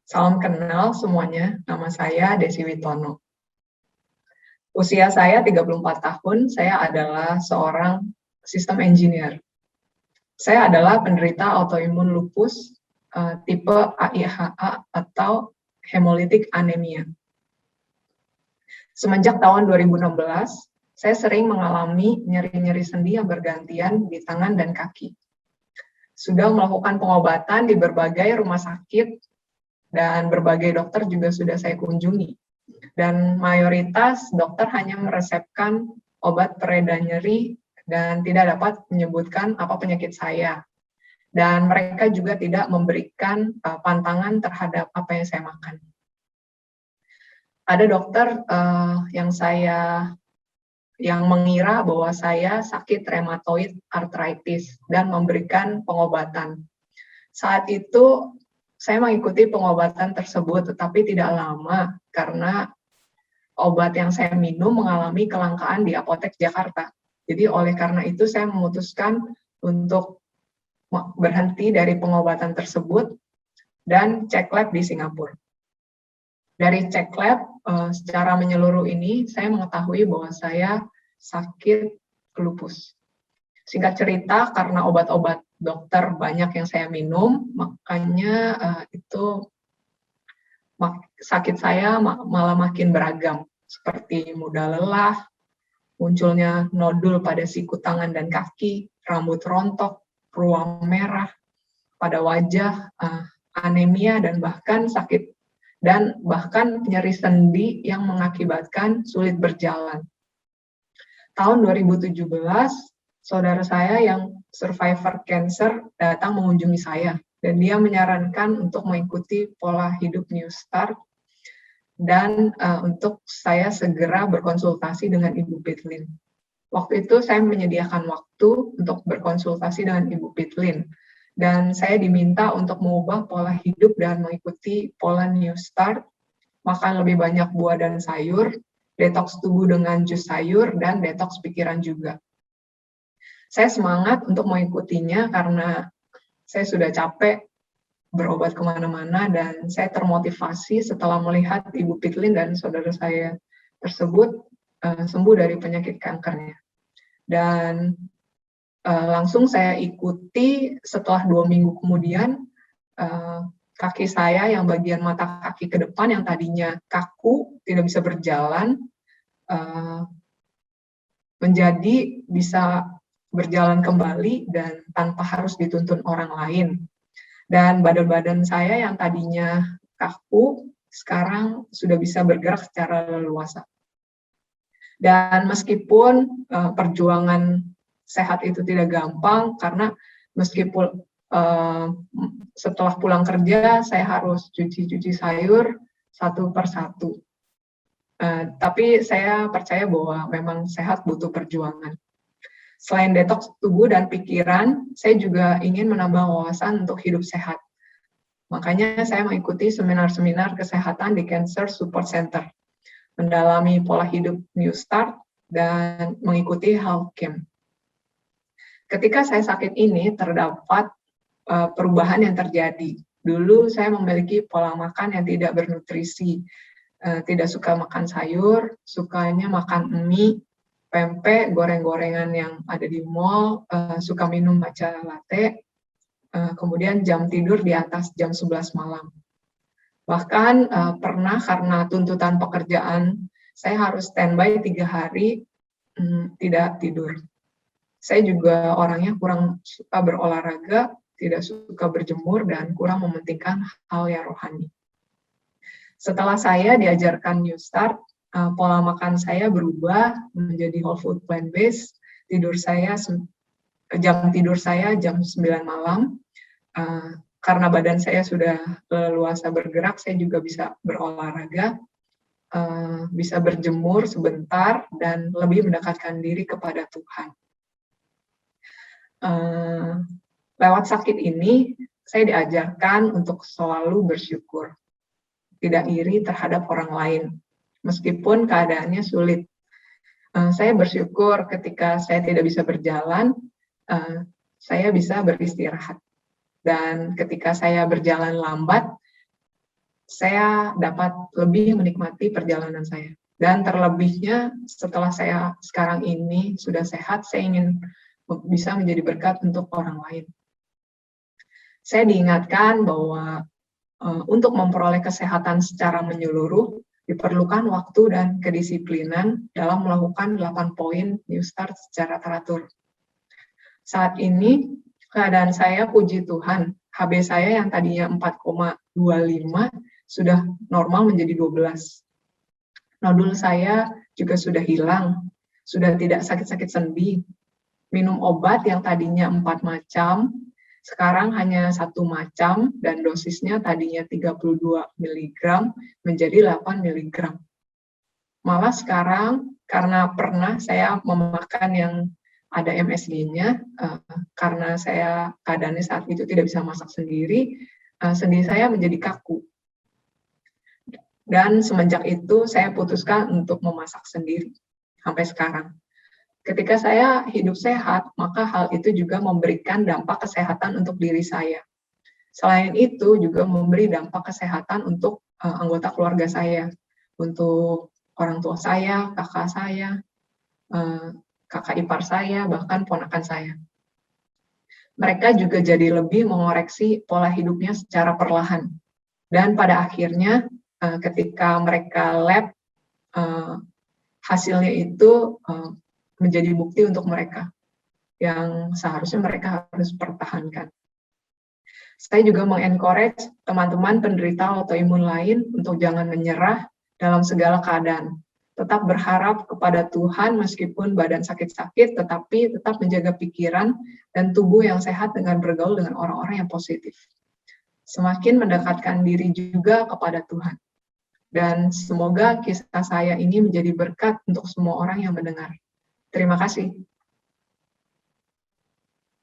Salam kenal semuanya, nama saya Desi Witono. Usia saya 34 tahun, saya adalah seorang sistem engineer. Saya adalah penderita autoimun lupus tipe AIHA atau hemolytic anemia. Semenjak tahun 2016, saya sering mengalami nyeri-nyeri sendi yang bergantian di tangan dan kaki. Sudah melakukan pengobatan di berbagai rumah sakit dan berbagai dokter juga sudah saya kunjungi. Dan mayoritas dokter hanya meresepkan obat pereda nyeri dan tidak dapat menyebutkan apa penyakit saya. Dan mereka juga tidak memberikan pantangan terhadap apa yang saya makan. Ada dokter yang mengira bahwa saya sakit rheumatoid arthritis dan memberikan pengobatan. Saat itu saya mengikuti pengobatan tersebut, tetapi tidak lama karena obat yang saya minum mengalami kelangkaan di apotek Jakarta. Jadi oleh karena itu saya memutuskan untuk berhenti dari pengobatan tersebut dan cek lab di Singapura. Dari cek lab secara menyeluruh ini saya mengetahui bahwa saya sakit lupus. Singkat cerita, karena obat-obat dokter banyak yang saya minum, makanya sakit saya malah makin beragam, seperti mudah lelah, munculnya nodul pada siku tangan dan kaki, rambut rontok, ruam merah pada wajah, anemia, dan bahkan nyeri sendi yang mengakibatkan sulit berjalan. Tahun 2017, saudara saya yang survivor cancer datang mengunjungi saya, dan dia menyarankan untuk mengikuti pola hidup New Start dan untuk saya segera berkonsultasi dengan Ibu Pitlin. Waktu itu saya menyediakan waktu untuk berkonsultasi dengan Ibu Pitlin, dan saya diminta untuk mengubah pola hidup dan mengikuti pola New Start, makan lebih banyak buah dan sayur, detoks tubuh dengan jus sayur, dan detoks pikiran juga. Saya semangat untuk mengikutinya karena saya sudah capek berobat kemana-mana, dan saya termotivasi setelah melihat Ibu Pitlin dan saudara saya tersebut sembuh dari penyakit kankernya. Dan langsung saya ikuti. Setelah 2 minggu kemudian, kaki saya yang bagian mata kaki ke depan yang tadinya kaku, tidak bisa berjalan, menjadi bisa berjalan kembali dan tanpa harus dituntun orang lain. Dan badan-badan saya yang tadinya kaku, sekarang sudah bisa bergerak secara leluasa. Dan meskipun perjuangan sehat itu tidak gampang, karena meskipun setelah pulang kerja saya harus cuci sayur satu persatu. Tapi saya percaya bahwa memang sehat butuh perjuangan. Selain detoks tubuh dan pikiran, saya juga ingin menambah wawasan untuk hidup sehat. Makanya saya mengikuti seminar-seminar kesehatan di Cancer Support Center, mendalami pola hidup New Start, dan mengikuti health camp. Ketika saya sakit ini, terdapat perubahan yang terjadi. Dulu saya memiliki pola makan yang tidak bernutrisi, tidak suka makan sayur, sukanya makan mie, pempek, goreng-gorengan yang ada di mall, suka minum matcha latte, kemudian jam tidur di atas jam 11 malam. Bahkan pernah karena tuntutan pekerjaan, saya harus standby 3 hari, tidak tidur. Saya juga orangnya kurang suka berolahraga, tidak suka berjemur, dan kurang mementingkan hal yang rohani. Setelah saya diajarkan New Start, pola makan saya berubah menjadi whole food plant-based, jam tidur saya jam 9 malam, karena badan saya sudah leluasa bergerak, saya juga bisa berolahraga, bisa berjemur sebentar, dan lebih mendekatkan diri kepada Tuhan. Lewat sakit ini, saya diajarkan untuk selalu bersyukur, tidak iri terhadap orang lain, meskipun keadaannya sulit. Saya bersyukur ketika saya tidak bisa berjalan, saya bisa beristirahat. Dan ketika saya berjalan lambat, saya dapat lebih menikmati perjalanan saya. Dan terlebihnya setelah saya sekarang ini sudah sehat, saya ingin bisa menjadi berkat untuk orang lain. Saya diingatkan bahwa untuk memperoleh kesehatan secara menyeluruh, diperlukan waktu dan kedisiplinan dalam melakukan 8 poin New Start secara teratur. Saat ini, keadaan saya, puji Tuhan, HB saya yang tadinya 4,25 sudah normal menjadi 12. Nodul saya juga sudah hilang, sudah tidak sakit-sakit sendi. Minum obat yang tadinya 4 macam, sekarang hanya 1 macam, dan dosisnya tadinya 32 mg menjadi 8 mg. Malah sekarang, karena pernah saya memakan yang ada MSG-nya, karena saya keadaannya saat itu tidak bisa masak sendiri, sendi saya menjadi kaku. Dan semenjak itu saya putuskan untuk memasak sendiri sampai sekarang. Ketika saya hidup sehat, maka hal itu juga memberikan dampak kesehatan untuk diri saya. Selain itu juga memberi dampak kesehatan untuk anggota keluarga saya, untuk orang tua saya, kakak saya, kakak ipar saya, bahkan ponakan saya. Mereka juga jadi lebih mengoreksi pola hidupnya secara perlahan. Dan pada akhirnya ketika mereka lab, hasilnya itu menjadi bukti untuk mereka yang seharusnya mereka harus pertahankan. Saya juga mengencourage teman-teman penderita autoimun lain untuk jangan menyerah dalam segala keadaan. Tetap berharap kepada Tuhan meskipun badan sakit-sakit, tetapi tetap menjaga pikiran dan tubuh yang sehat dengan bergaul dengan orang-orang yang positif. Semakin mendekatkan diri juga kepada Tuhan. Dan semoga kisah saya ini menjadi berkat untuk semua orang yang mendengar. Terima kasih.